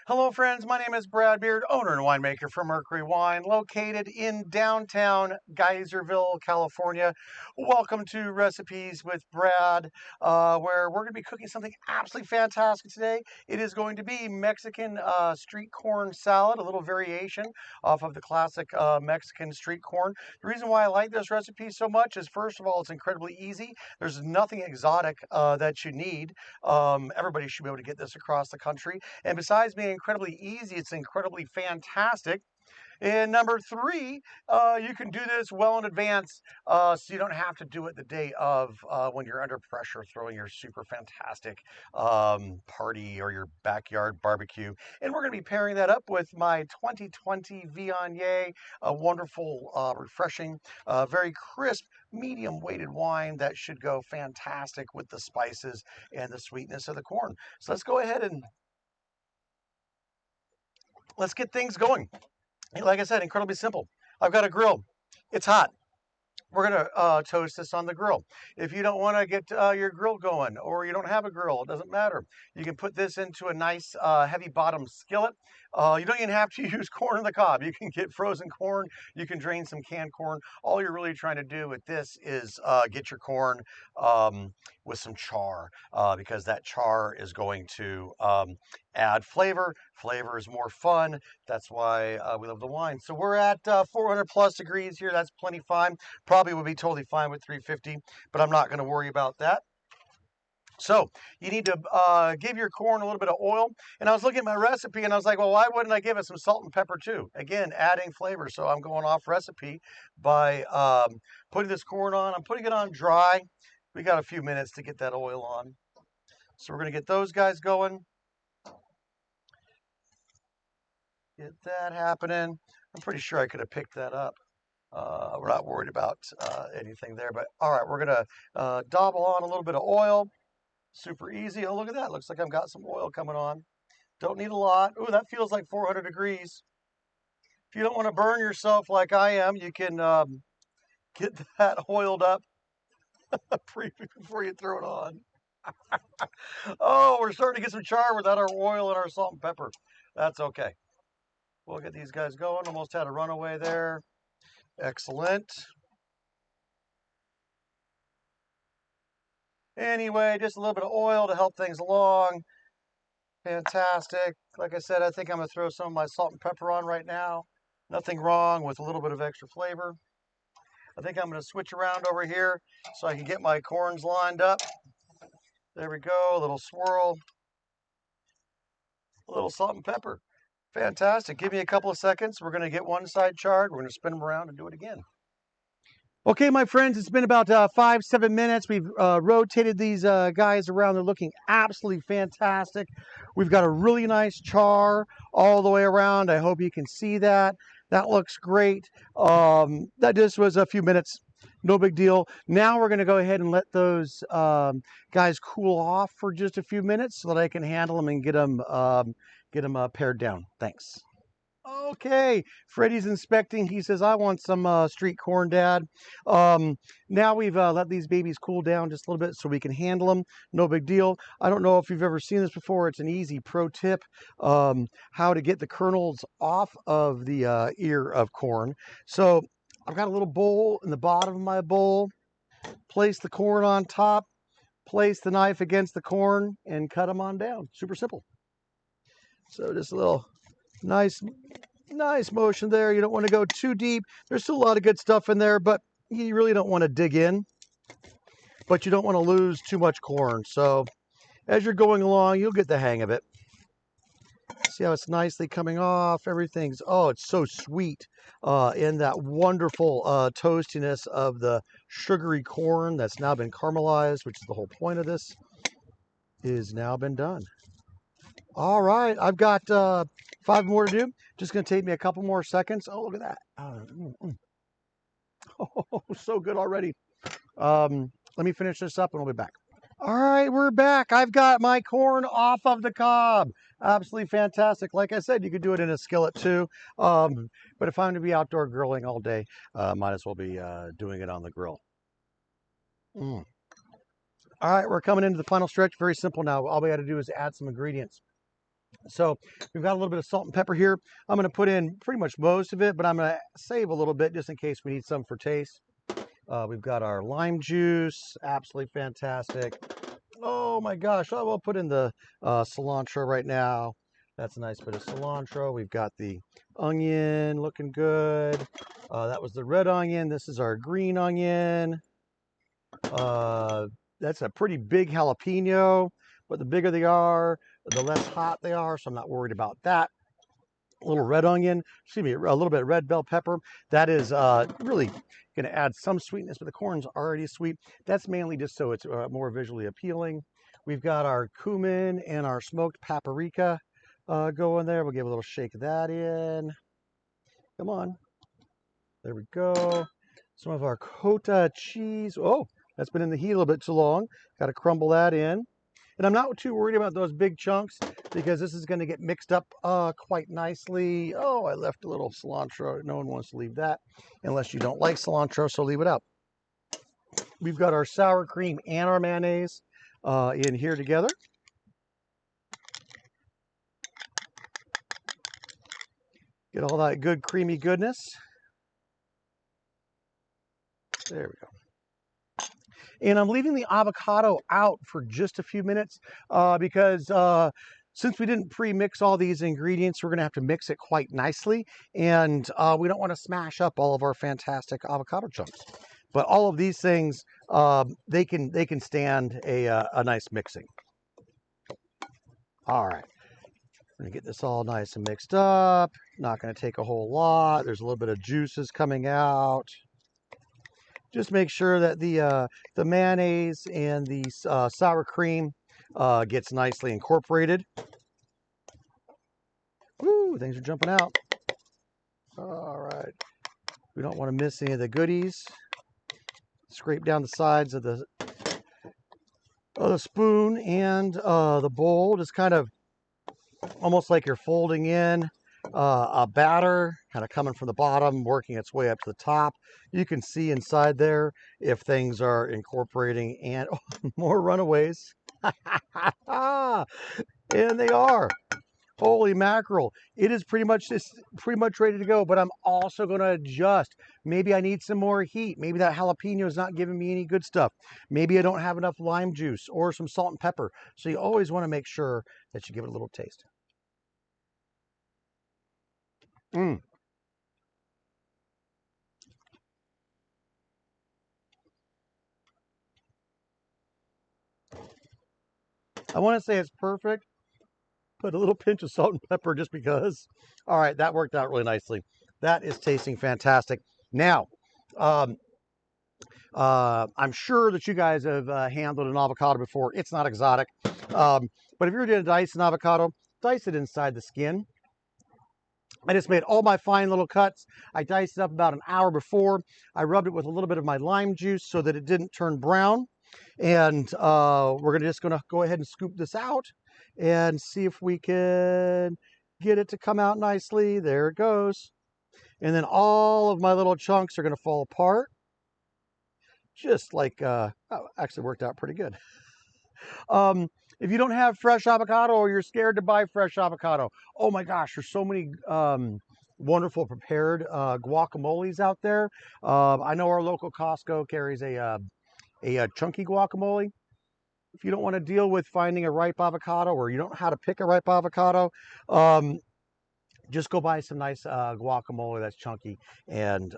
Hello friends, my name is Brad Beard, owner and winemaker for Mercury Wine, located in downtown Geyserville, California. Welcome to Recipes with Brad, where we're going to be cooking something absolutely fantastic today. It is going to be Mexican street corn salad, a little variation off of the classic Mexican street corn. The reason why I like this recipe so much is, first of all, it's incredibly easy. There's nothing exotic that you need. Everybody should be able to get this across the country. And besides being incredibly easy, it's incredibly fantastic. And number three, you can do this well in advance, so you don't have to do it the day of when you're under pressure throwing your super fantastic party or your backyard barbecue. And we're going to be pairing that up with my 2020 Viognier, a wonderful, refreshing, very crisp, medium weighted wine that should go fantastic with the spices and the sweetness of the corn. So let's go ahead and let's get things going. Like I said, incredibly simple. I've got a grill. It's hot. We're going to toast this on the grill. If you don't want to get your grill going, or you don't have a grill, it doesn't matter. You can put this into a nice heavy bottom skillet. You don't even have to use corn on the cob. You can get frozen corn. You can drain some canned corn. All you're really trying to do with this is get your corn with some char, because that char is going to add flavor. Flavor is more fun. That's why we love the wine. So we're at 400 plus degrees here. That's plenty fine. Probably would be totally fine with 350, but I'm not going to worry about that. So you need to give your corn a little bit of oil. And I was looking at my recipe and I was like, well, why wouldn't I give it some salt and pepper too? Again, adding flavor. So I'm going off recipe by putting this corn on. I'm putting it on dry. We got a few minutes to get that oil on. So we're going to get those guys going. Get that happening. I'm pretty sure I could have picked that up. We're not worried about anything there, but all right, we're gonna dabble on a little bit of oil. Super easy. Oh, look at that. Looks like I've got some oil coming on. Don't need a lot. Ooh, that feels like 400 degrees. If you don't want to burn yourself like I am, you can get that oiled up before you throw it on. Oh, we're starting to get some char without our oil and our salt and pepper. That's okay. We'll get these guys going. Almost had a runaway there. Excellent. Anyway, just a little bit of oil to help things along. Fantastic. Like I said, I think I'm going to throw some of my salt and pepper on right now. Nothing wrong with a little bit of extra flavor. I think I'm going to switch around over here so I can get my corns lined up. There we go. A little swirl. A little salt and pepper. Fantastic. Give me a couple of seconds. We're going to get one side charred. We're going to spin them around and do it again. Okay, my friends, it's been about 5-7 minutes. We've rotated these guys around. They're looking absolutely fantastic. We've got a really nice char all the way around. I hope you can see that. That looks great. That just was a few minutes. No big deal. Now we're going to go ahead and let those guys cool off for just a few minutes so that I can handle them and get them pared down. Thanks. Okay, Freddie's inspecting. He says, I want some street corn, Dad. Now we've let these babies cool down just a little bit so we can handle them. No big deal. I don't know if you've ever seen this before. It's an easy pro tip, how to get the kernels off of the ear of corn. So I've got a little bowl in the bottom of my bowl. Place the corn on top. Place the knife against the corn and cut them on down. Super simple. So just a little nice motion there. You don't want to go too deep. There's still a lot of good stuff in there, but you really don't want to dig in. But you don't want to lose too much corn. So as you're going along, you'll get the hang of it. See how it's nicely coming off. Everything's, oh, it's so sweet in that wonderful toastiness of the sugary corn that's now been caramelized, which is the whole point of this, is now been done. All right, I've got 5 more to do. Just going to take me a couple more seconds. Oh, look at that. Oh, so good already. Let me finish this up and we'll be back. All right, we're back. I've got my corn off of the cob. Absolutely fantastic. Like I said, you could do it in a skillet too. But if I'm going to be outdoor grilling all day, might as well be doing it on the grill. All right, we're coming into the final stretch. Very simple now. All we got to do is add some ingredients. So we've got a little bit of salt and pepper here. I'm going to put in pretty much most of it, but I'm going to save a little bit just in case we need some for taste. We've got our lime juice, absolutely fantastic. Oh my gosh, I will put in the cilantro right now. That's a nice bit of cilantro. We've got the onion looking good. That was the red onion. This is our green onion. That's a pretty big jalapeno, but the bigger they are, the less hot they are, so I'm not worried about that. A little red onion, excuse me, a little bit of red bell pepper. That is really going to add some sweetness, but the corn's already sweet. That's mainly just so it's more visually appealing. We've got our cumin and our smoked paprika going there. We'll give a little shake of that in. Come on. There we go. Some of our cotija cheese. Oh, that's been in the heat a little bit too long. Got to crumble that in. And I'm not too worried about those big chunks because this is going to get mixed up quite nicely. Oh, I left a little cilantro. No one wants to leave that unless you don't like cilantro, so leave it out. We've got our sour cream and our mayonnaise in here together. Get all that good creamy goodness. There we go. And I'm leaving the avocado out for just a few minutes because since we didn't pre-mix all these ingredients, we're going to have to mix it quite nicely. And we don't want to smash up all of our fantastic avocado chunks. But all of these things, they can stand a nice mixing. All right. We're going to get this all nice and mixed up. Not going to take a whole lot. There's a little bit of juices coming out. Just make sure that the mayonnaise and the sour cream gets nicely incorporated. Woo, things are jumping out. All right. We don't want to miss any of the goodies. Scrape down the sides of the spoon and the bowl. Just kind of almost like you're folding in a batter, kind of coming from the bottom, working its way up to the top. You can see inside there if things are incorporating, and oh, more runaways. And they are. Holy mackerel. It is pretty much ready to go, but I'm also going to adjust. Maybe I need some more heat. Maybe that jalapeno is not giving me any good stuff. Maybe I don't have enough lime juice or some salt and pepper. So you always want to make sure that you give it a little taste. I want to say it's perfect. Put a little pinch of salt and pepper just because. All right, that worked out really nicely. That is tasting fantastic. Now, I'm sure that you guys have handled an avocado before. It's not exotic. But if you're going to dice an avocado, dice it inside the skin. I just made all my fine little cuts. I diced it up about an hour before. I rubbed it with a little bit of my lime juice so that it didn't turn brown. And we're just going to go ahead and scoop this out and see if we can get it to come out nicely. There it goes. And then all of my little chunks are going to fall apart. Just like, oh, actually worked out pretty good. If you don't have fresh avocado or you're scared to buy fresh avocado, oh my gosh, there's so many wonderful prepared guacamoles out there. I know our local Costco carries a chunky guacamole. If you don't want to deal with finding a ripe avocado or you don't know how to pick a ripe avocado, just go buy some nice guacamole that's chunky and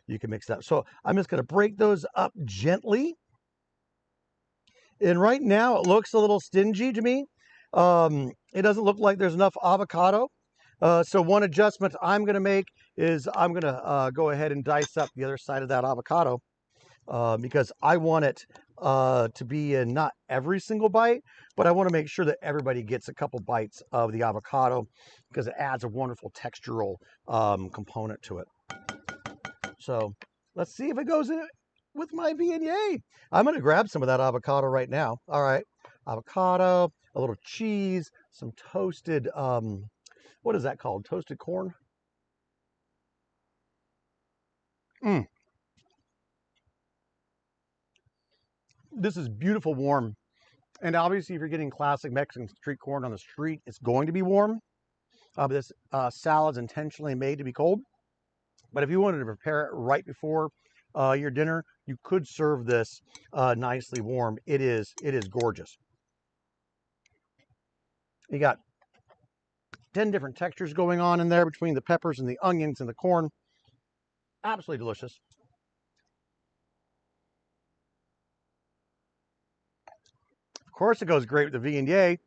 you can mix it up. So I'm just going to break those up gently. And right now it looks a little stingy to me. It doesn't look like there's enough avocado. So one adjustment I'm going to make is I'm going to go ahead and dice up the other side of that avocado because I want it to be in not every single bite, but I want to make sure that everybody gets a couple bites of the avocado because it adds a wonderful textural component to it. So let's see if it goes in with my beignet. I'm going to grab some of that avocado right now. All right, avocado, a little cheese, some toasted, what is that called? Toasted corn? This is beautiful warm. And obviously, if you're getting classic Mexican street corn on the street, it's going to be warm. But this salad's intentionally made to be cold. But if you wanted to prepare it right before your dinner, you could serve this nicely warm. It is gorgeous. You got 10 different textures going on in there between the peppers and the onions and the corn. Absolutely delicious. Of course, it goes great with the V&A.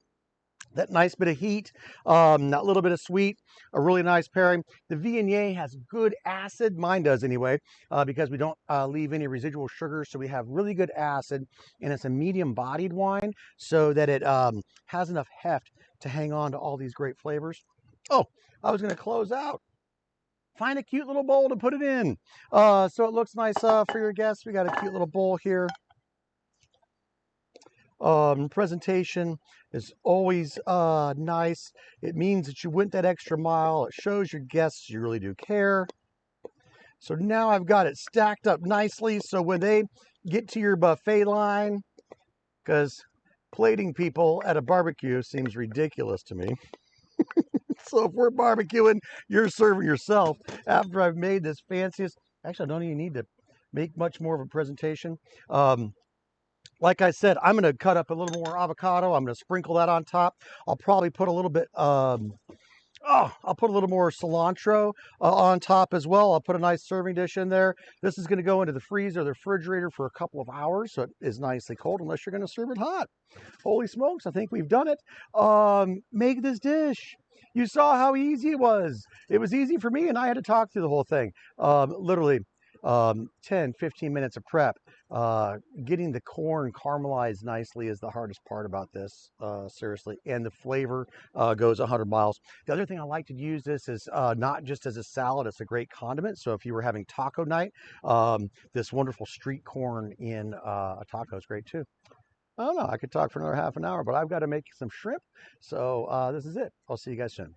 That nice bit of heat, that little bit of sweet, a really nice pairing. The V&A has good acid, mine does anyway, because we don't leave any residual sugar, so we have really good acid, and it's a medium-bodied wine, so that it has enough heft to hang on to all these great flavors. Oh, I was going to close out. Find a cute little bowl to put it in, so it looks nice for your guests. We got a cute little bowl here. Presentation is always nice. It means that you went that extra mile. It shows your guests you really do care. So now I've got it stacked up nicely, so when they get to your buffet line, because plating people at a barbecue seems ridiculous to me. So if we're barbecuing, you're serving yourself after I've made this fanciest. Actually, I don't even need to make much more of a presentation. Like I said, I'm going to cut up a little more avocado. I'm going to sprinkle that on top. I'll probably put a little bit, I'll put a little more cilantro on top as well. I'll put a nice serving dish in there. This is going to go into the freezer or the refrigerator for a couple of hours, so it is nicely cold unless you're going to serve it hot. Holy smokes, I think we've done it. Make this dish. You saw how easy it was. It was easy for me, and I had to talk through the whole thing. Literally 10, 15 minutes of prep. Getting the corn caramelized nicely is the hardest part about this, seriously, and the flavor goes 100 miles. The other thing I like to use this is not just as a salad, it's a great condiment. So if you were having taco night, this wonderful street corn in a taco is great too. I don't know, I could talk for another half an hour, but I've got to make some shrimp. So this is it. I'll see you guys soon.